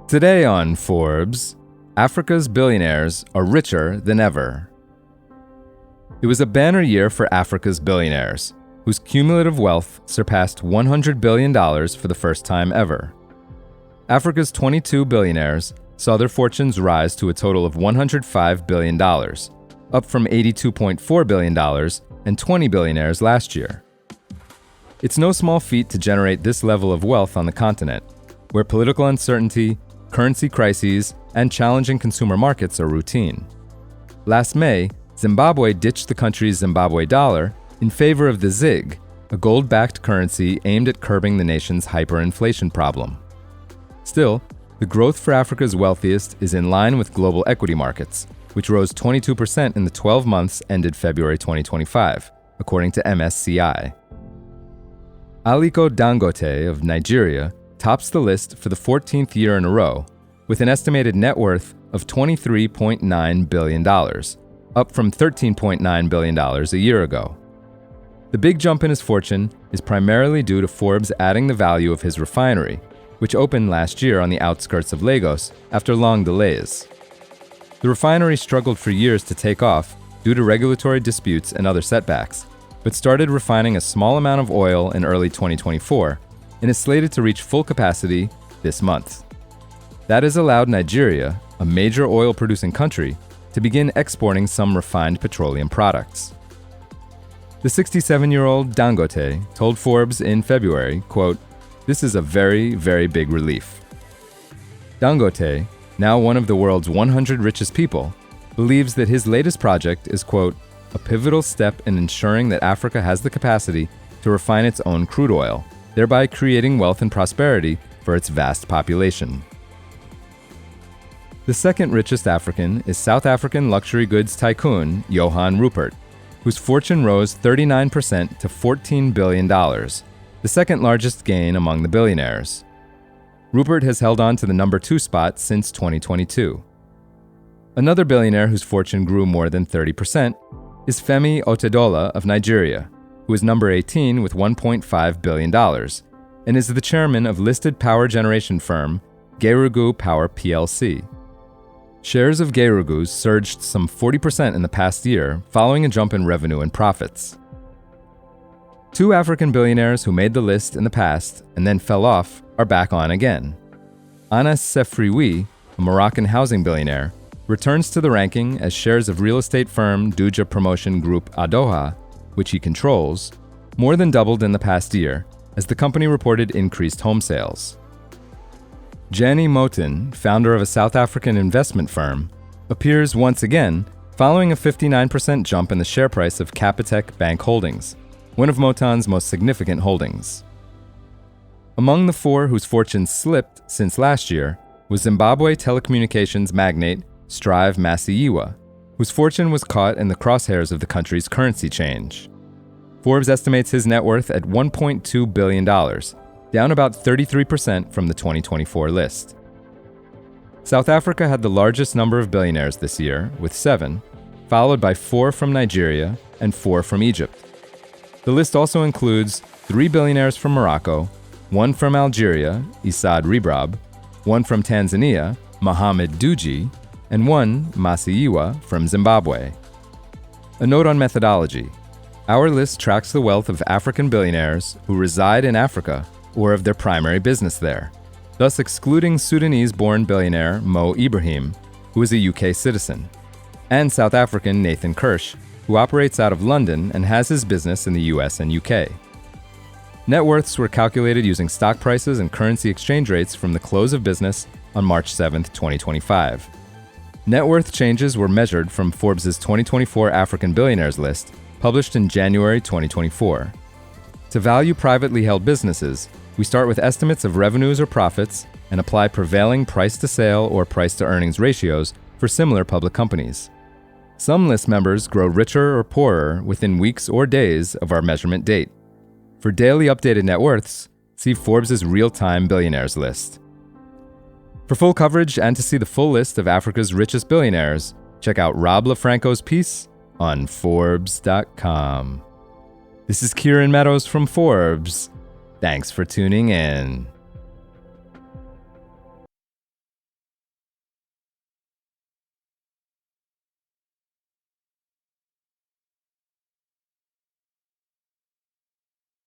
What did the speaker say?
Today on Forbes, Africa's billionaires are richer than ever. It was a banner year for Africa's billionaires, whose cumulative wealth surpassed $100 billion for the first time ever. Africa's 22 billionaires saw their fortunes rise to a total of $105 billion, up from $82.4 billion and 20 billionaires last year. It's no small feat to generate this level of wealth on the continent, where political uncertainty, currency crises, and challenging consumer markets are routine. Last May, Zimbabwe ditched the country's Zimbabwe dollar in favor of the ZiG, a gold-backed currency aimed at curbing the nation's hyperinflation problem. Still, the growth for Africa's wealthiest is in line with global equity markets, which rose 22% in the 12 months ended February 2025, according to MSCI. Aliko Dangote of Nigeria tops the list for the 14th year in a row, with an estimated net worth of $23.9 billion, up from $13.9 billion a year ago. The big jump in his fortune is primarily due to Forbes adding the value of his refinery, which opened last year on the outskirts of Lagos after long delays. The refinery struggled for years to take off due to regulatory disputes and other setbacks, but started refining a small amount of oil in early 2024 and is slated to reach full capacity this month. That has allowed Nigeria, a major oil-producing country, to begin exporting some refined petroleum products. The 67-year-old Dangote told Forbes in February, quote, "This is a very, very big relief." Dangote, now one of the world's 100 richest people, believes that his latest project is, quote, "a pivotal step in ensuring that Africa has the capacity to refine its own crude oil, thereby creating wealth and prosperity for its vast population." The second richest African is South African luxury goods tycoon Johan Rupert, whose fortune rose 39% to $14 billion, the second largest gain among the billionaires. Rupert has held on to the number 2 spot since 2022. Another billionaire whose fortune grew more than 30% is Femi Otedola of Nigeria, who is number 18 with $1.5 billion, and is the chairman of listed power generation firm Gerugu Power plc. Shares of Gerugu's surged some 40% in the past year following a jump in revenue and profits. Two African billionaires who made the list in the past and then fell off are back on again. Anas Sefriwi, a Moroccan housing billionaire, returns to the ranking as shares of real estate firm Duja Promotion Group Adoha, which he controls, more than doubled in the past year as the company reported increased home sales. Jenny Moten, founder of a South African investment firm, appears once again following a 59% jump in the share price of Capitec Bank Holdings, one of Moten's most significant holdings. Among the four whose fortunes slipped since last year was Zimbabwe telecommunications magnate Strive Masiyiwa, whose fortune was caught in the crosshairs of the country's currency change. Forbes estimates his net worth at $1.2 billion, down about 33% from the 2024 list. South Africa had the largest number of billionaires this year, with 7, followed by 4 from Nigeria and 4 from Egypt. The list also includes 3 billionaires from Morocco, 1 from Algeria, Issad Ribrab, 1 from Tanzania, Mohamed Dewji, and 1, Masiyiwa, from Zimbabwe. A note on methodology. Our list tracks the wealth of African billionaires who reside in Africa or of their primary business there, thus excluding Sudanese-born billionaire Mo Ibrahim, who is a UK citizen, and South African Nathan Kirsch, who operates out of London and has his business in the US and UK. Net worths were calculated using stock prices and currency exchange rates from the close of business on March 7, 2025. Net worth changes were measured from Forbes' 2024 African Billionaires list, published in January 2024. To value privately held businesses, we start with estimates of revenues or profits and apply prevailing price-to-sale or price-to-earnings ratios for similar public companies. Some list members grow richer or poorer within weeks or days of our measurement date. For daily updated net worths, see Forbes' real-time billionaires list. For full coverage and to see the full list of Africa's richest billionaires, check out Rob LaFranco's piece on Forbes.com. This is Kieran Meadows from Forbes. Thanks for tuning in.